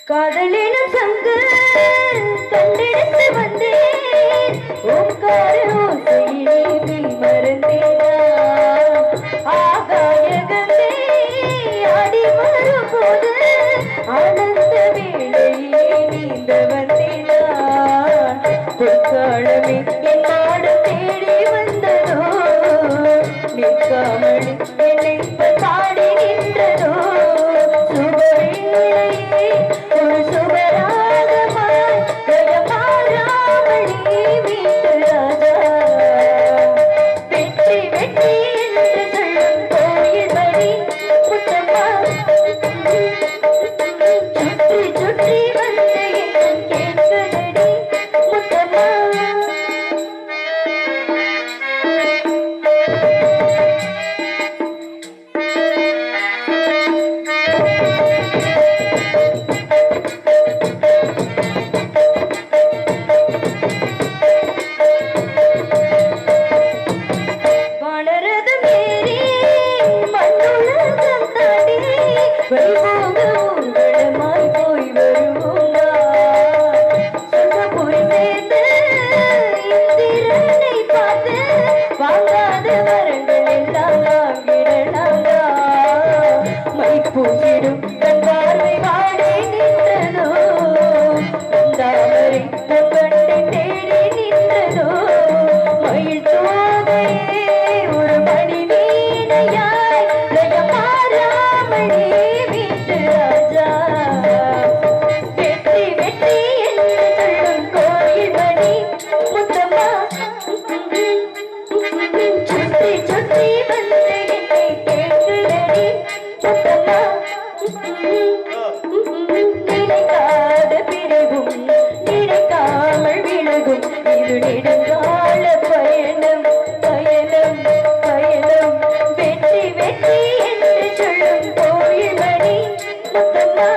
காதலினும் சங்கு கண்டெடுத்து வந்தேன் ஓங்கார ஓசையிலே நீ மறந்தேனா ஆகாய கங்கை ஆடி வரும் போது ஆனந்த வேளையிலே நீந்த வந்தேனா பொற்காலமே என் நாடு தேடி வந்ததோ நிற்காமல் என்னை பாடி நின்றதோ பூசிடும் தன் பார்வை வாடி நின்றதோ தாமரை தன் கண்ணை தேடி நின்றதோ மயில் தோகையே ஒரு மணி வீணையாய் லயமாராமணி வீட்டு ராஜா வெற்றி வெற்றி என்று சொல்லும் கோயில் மணி முத்தம்மா சுற்றி சுற்றி வந்து என்னை கேட்குதடி முத்தம்மா நினைக்காத பிரிவும் நினைக்காமல் விலகும் இது நெடுங்கால பயணம் பயணம் பயணம் வெற்றி வெற்றி என்று சொல்லும் கோயில் மணி முத்தம்மா